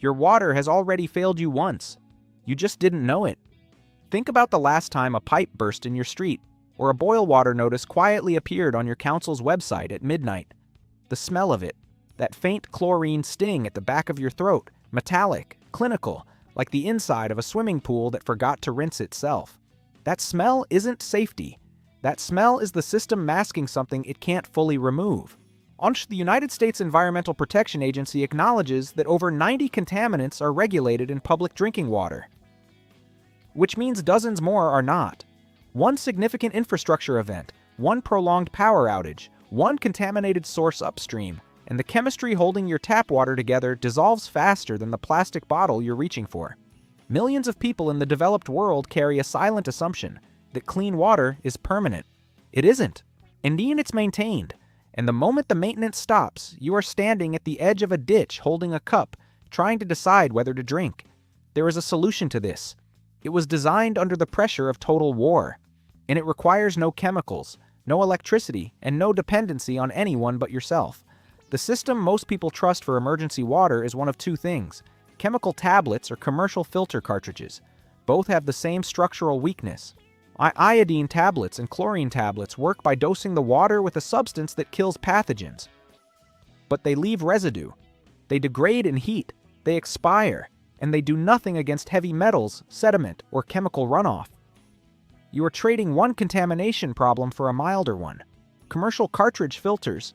Your water has already failed you once. You just didn't know it. Think about the last time a pipe burst in your street, or a boil water notice quietly appeared on your council's website at midnight. The smell of it, that faint chlorine sting at the back of your throat, metallic, clinical, like the inside of a swimming pool that forgot to rinse itself. That smell isn't safety. That smell is the system masking something it can't fully remove. The United States Environmental Protection Agency acknowledges that over 90 contaminants are regulated in public drinking water, which means dozens more are not. One significant infrastructure event, one prolonged power outage, one contaminated source upstream, and the chemistry holding your tap water together dissolves faster than the plastic bottle you're reaching for. Millions of people in the developed world carry a silent assumption that clean water is permanent. It isn't. Indeed, it's maintained. And the moment the maintenance stops, you are standing at the edge of a ditch holding a cup, trying to decide whether to drink. There is a solution to this. It was designed under the pressure of total war, and it requires no chemicals, no electricity, and no dependency on anyone but yourself. The system most people trust for emergency water is one of two things: chemical tablets or commercial filter cartridges. Both have the same structural weakness. Iodine tablets and chlorine tablets work by dosing the water with a substance that kills pathogens. But they leave residue. They degrade in heat, they expire, and they do nothing against heavy metals, sediment, or chemical runoff. You are trading one contamination problem for a milder one. Commercial cartridge filters,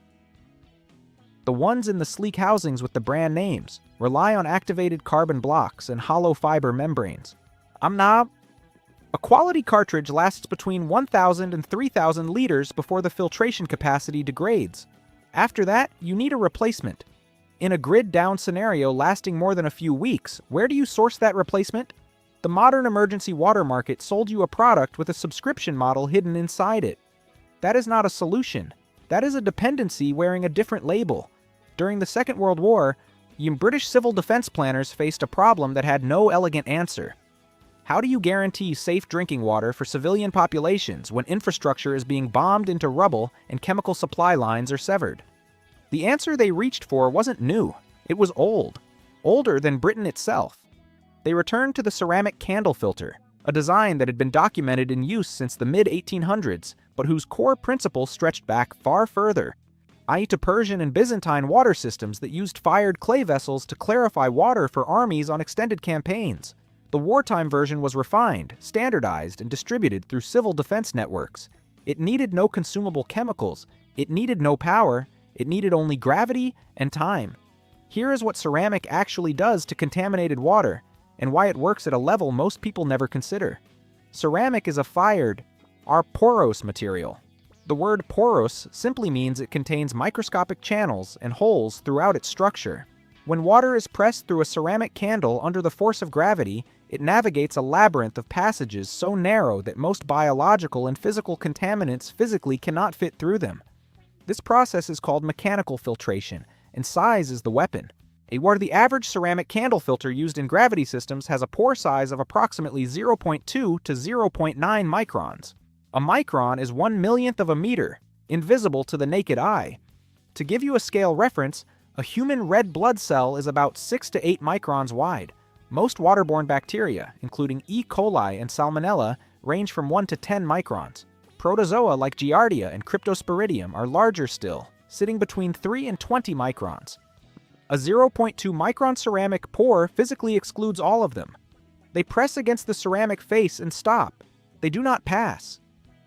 the ones in the sleek housings with the brand names, rely on activated carbon blocks and hollow fiber membranes. A quality cartridge lasts between 1,000 and 3,000 liters before the filtration capacity degrades. After that, you need a replacement. In a grid-down scenario lasting more than a few weeks, where do you source that replacement? The modern emergency water market sold you a product with a subscription model hidden inside it. That is not a solution. That is a dependency wearing a different label. During the Second World War, British civil defense planners faced a problem that had no elegant answer. How do you guarantee safe drinking water for civilian populations when infrastructure is being bombed into rubble and chemical supply lines are severed? The answer they reached for wasn't new. It was old. Older than Britain itself. They returned to the ceramic candle filter, a design that had been documented in use since the mid-1800s, but whose core principle stretched back far further, i.e. to Persian and Byzantine water systems that used fired clay vessels to clarify water for armies on extended campaigns. The wartime version was refined, standardized, and distributed through civil defense networks. It needed no consumable chemicals, it needed no power, it needed only gravity and time. Here is what ceramic actually does to contaminated water, and why it works at a level most people never consider. Ceramic is a fired, or porous material. The word porous simply means it contains microscopic channels and holes throughout its structure. When water is pressed through a ceramic candle under the force of gravity, it navigates a labyrinth of passages so narrow that most biological and physical contaminants physically cannot fit through them. This process is called mechanical filtration, and size is the weapon. Where the average ceramic candle filter used in gravity systems has a pore size of approximately 0.2 to 0.9 microns. A micron is 1/1,000,000th of a meter, invisible to the naked eye. To give you a scale reference, a human red blood cell is about 6 to 8 microns wide. Most waterborne bacteria, including E. coli and Salmonella, range from 1 to 10 microns. Protozoa like Giardia and Cryptosporidium are larger still, sitting between 3 and 20 microns. A 0.2 micron ceramic pore physically excludes all of them. They press against the ceramic face and stop. They do not pass.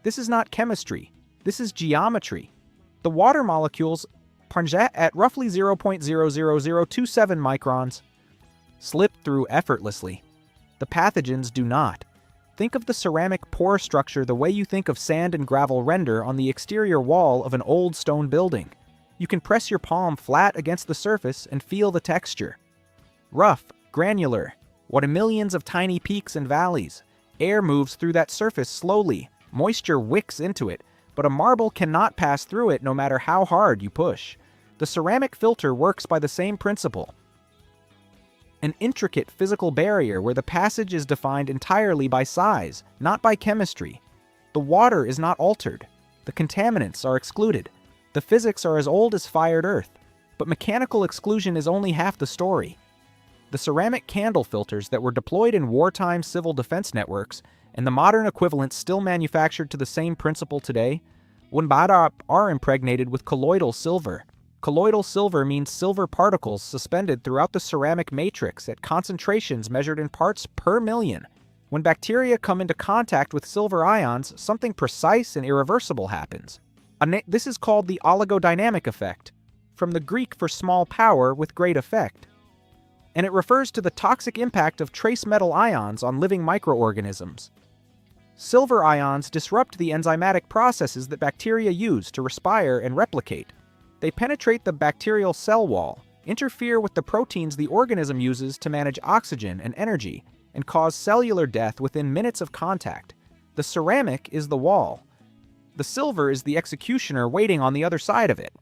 This is not chemistry. This is geometry. The water molecules at roughly 0.00027 microns slip through effortlessly. The pathogens do not. Think of the ceramic pore structure the way you think of sand and gravel render on the exterior wall of an old stone building. You can press your palm flat against the surface and feel the texture. Rough, granular, millions of tiny peaks and valleys. Air moves through that surface slowly. Moisture wicks into it, but a marble cannot pass through it no matter how hard you push. The ceramic filter works by the same principle. An intricate physical barrier where the passage is defined entirely by size, not by chemistry. The water is not altered. The contaminants are excluded. The physics are as old as fired earth. But mechanical exclusion is only half the story. The ceramic candle filters that were deployed in wartime civil defense networks and the modern equivalents still manufactured to the same principle today are impregnated with colloidal silver. Colloidal silver means silver particles suspended throughout the ceramic matrix at concentrations measured in parts per million. When bacteria come into contact with silver ions, something precise and irreversible happens. This is called the oligodynamic effect, from the Greek for small power with great effect. And it refers to the toxic impact of trace metal ions on living microorganisms. Silver ions disrupt the enzymatic processes that bacteria use to respire and replicate. They penetrate the bacterial cell wall, interfere with the proteins the organism uses to manage oxygen and energy, and cause cellular death within minutes of contact. The ceramic is the wall. The silver is the executioner waiting on the other side of it.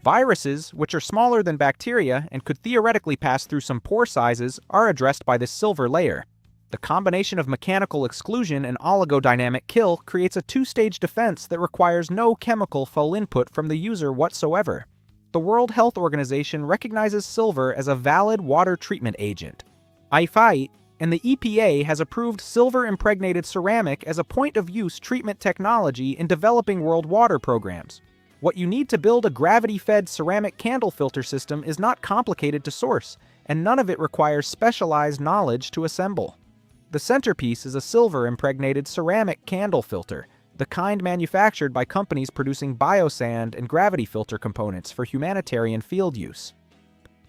Viruses, which are smaller than bacteria and could theoretically pass through some pore sizes, are addressed by this silver layer. The combination of mechanical exclusion and oligodynamic kill creates a two-stage defense that requires no chemical foul input from the user whatsoever. The World Health Organization recognizes silver as a valid water treatment agent. WWII-era and the EPA has approved silver-impregnated ceramic as a point-of-use treatment technology in developing world water programs. What you need to build a gravity-fed ceramic candle filter system is not complicated to source, and none of it requires specialized knowledge to assemble. The centerpiece is a silver-impregnated ceramic candle filter, the kind manufactured by companies producing biosand and gravity filter components for humanitarian field use.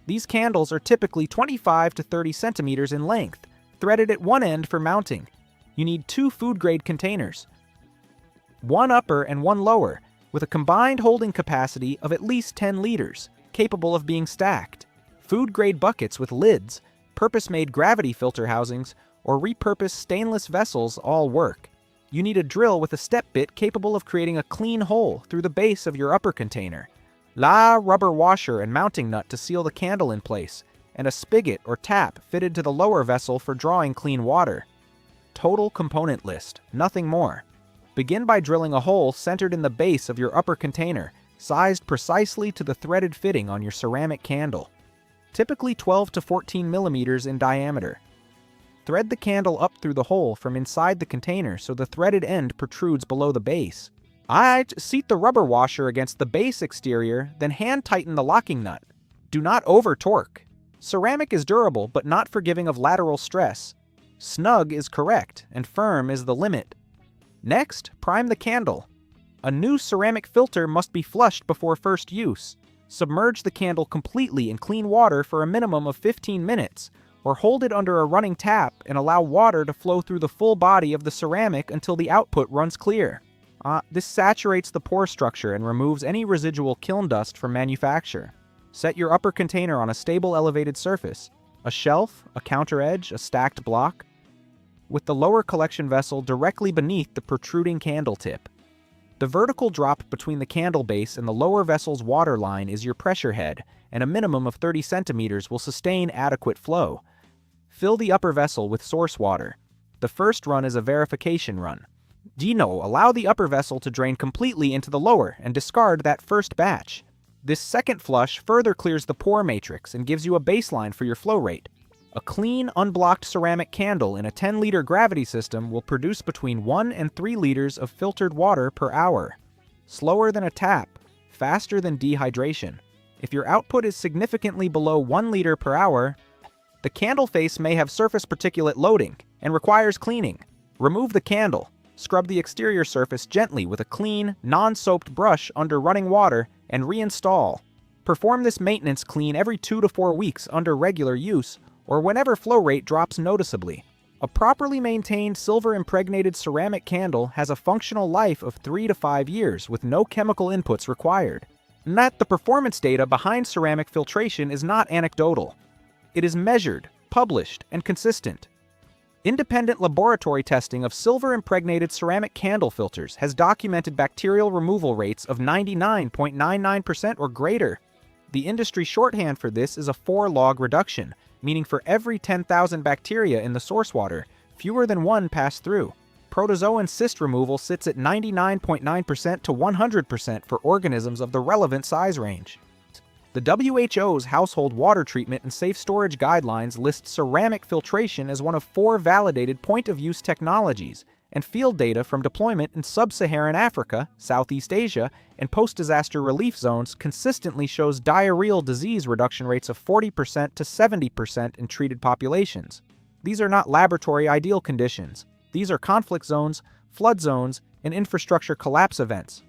These candles are typically 25 to 30 centimeters in length, threaded at one end for mounting. You need 2 food-grade containers, one upper and one lower, with a combined holding capacity of at least 10 liters, capable of being stacked. Food-grade buckets with lids, purpose-made gravity filter housings, or repurposed stainless vessels all work. You need a drill with a step bit capable of creating a clean hole through the base of your upper container, rubber washer and mounting nut to seal the candle in place, and a spigot or tap fitted to the lower vessel for drawing clean water. Total component list, nothing more. Begin by drilling a hole centered in the base of your upper container, sized precisely to the threaded fitting on your ceramic candle, typically 12 to 14 millimeters in diameter. Thread the candle up through the hole from inside the container so the threaded end protrudes below the base. Seat the rubber washer against the base exterior, then hand tighten the locking nut. Do not over-torque. Ceramic is durable but not forgiving of lateral stress. Snug is correct, and firm is the limit. Next, prime the candle. A new ceramic filter must be flushed before first use. Submerge the candle completely in clean water for a minimum of 15 minutes, or hold it under a running tap and allow water to flow through the full body of the ceramic until the output runs clear. This saturates the pore structure and removes any residual kiln dust from manufacture. Set your upper container on a stable elevated surface, a shelf, a counter edge, a stacked block, with the lower collection vessel directly beneath the protruding candle tip. The vertical drop between the candle base and the lower vessel's water line is your pressure head, and a minimum of 30 centimeters will sustain adequate flow. Fill the upper vessel with source water. The first run is a verification run. Allow the upper vessel to drain completely into the lower and discard that first batch. This second flush further clears the pore matrix and gives you a baseline for your flow rate. A clean, unblocked ceramic candle in a 10-liter gravity system will produce between 1 and 3 liters of filtered water per hour. Slower than a tap, faster than dehydration. If your output is significantly below 1 liter per hour, the candle face may have surface particulate loading and requires cleaning. Remove the candle. Scrub the exterior surface gently with a clean, non-soaped brush under running water and reinstall. Perform this maintenance clean every 2 to 4 weeks under regular use, or whenever flow rate drops noticeably. A properly maintained silver-impregnated ceramic candle has a functional life of 3 to 5 years with no chemical inputs required. The performance data behind ceramic filtration is not anecdotal. It is measured, published, and consistent. Independent laboratory testing of silver-impregnated ceramic candle filters has documented bacterial removal rates of 99.99% or greater. The industry shorthand for this is a 4-log reduction, meaning for every 10,000 bacteria in the source water, fewer than 1 pass through. Protozoan cyst removal sits at 99.9% to 100% for organisms of the relevant size range. The WHO's Household Water Treatment and Safe Storage Guidelines list ceramic filtration as one of 4 validated point-of-use technologies, and field data from deployment in sub-Saharan Africa, Southeast Asia, and post-disaster relief zones consistently shows diarrheal disease reduction rates of 40% to 70% in treated populations. These are not laboratory ideal conditions. These are conflict zones, flood zones, and infrastructure collapse events.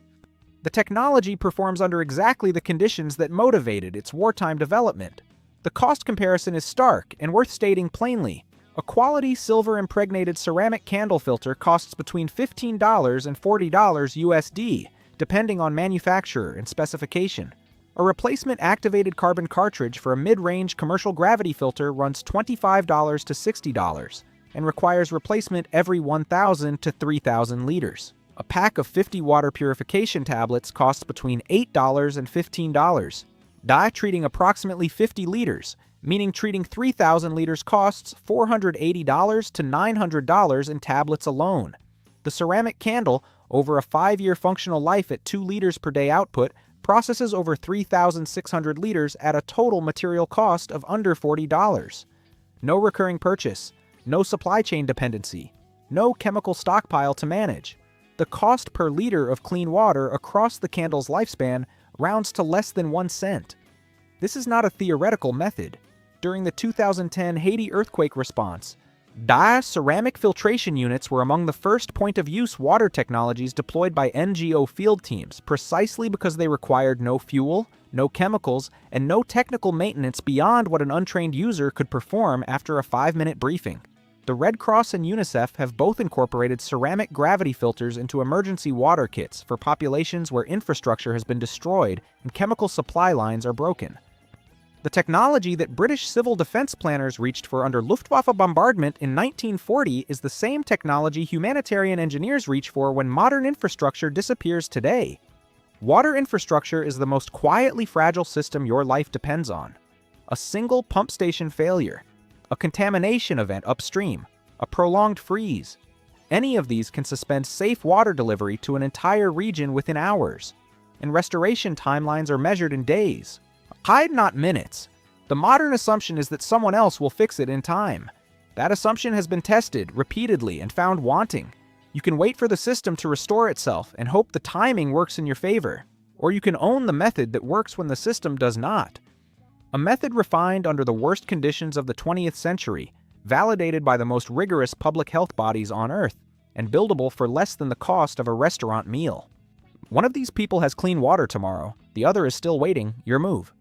The technology performs under exactly the conditions that motivated its wartime development. The cost comparison is stark and worth stating plainly. A quality silver-impregnated ceramic candle filter costs between $15 and $40 USD, depending on manufacturer and specification. A replacement activated carbon cartridge for a mid-range commercial gravity filter runs $25 to $60 and requires replacement every 1,000 to 3,000 liters. A pack of 50 water purification tablets costs between $8 and $15. Dye treating approximately 50 liters, meaning treating 3,000 liters costs $480 to $900 in tablets alone. The ceramic candle, over a 5-year functional life at 2 liters per day output, processes over 3,600 liters at a total material cost of under $40. No recurring purchase, no supply chain dependency, no chemical stockpile to manage. The cost per liter of clean water across the candle's lifespan rounds to less than 1 cent. This is not a theoretical method. During the 2010 Haiti earthquake response, DA ceramic filtration units were among the first point-of-use water technologies deployed by NGO field teams precisely because they required no fuel, no chemicals, and no technical maintenance beyond what an untrained user could perform after a 5-minute briefing. The Red Cross and UNICEF have both incorporated ceramic gravity filters into emergency water kits for populations where infrastructure has been destroyed and chemical supply lines are broken. The technology that British civil defense planners reached for under Luftwaffe bombardment in 1940 is the same technology humanitarian engineers reach for when modern infrastructure disappears today. Water infrastructure is the most quietly fragile system your life depends on. A single pump station failure, a contamination event upstream, a prolonged freeze. Any of these can suspend safe water delivery to an entire region within hours, and restoration timelines are measured in days. Hide not minutes. The modern assumption is that someone else will fix it in time. That assumption has been tested repeatedly and found wanting. You can wait for the system to restore itself and hope the timing works in your favor, or you can own the method that works when the system does not. A method refined under the worst conditions of the 20th century, validated by the most rigorous public health bodies on Earth, and buildable for less than the cost of a restaurant meal. One of these people has clean water tomorrow, the other is still waiting. Your move.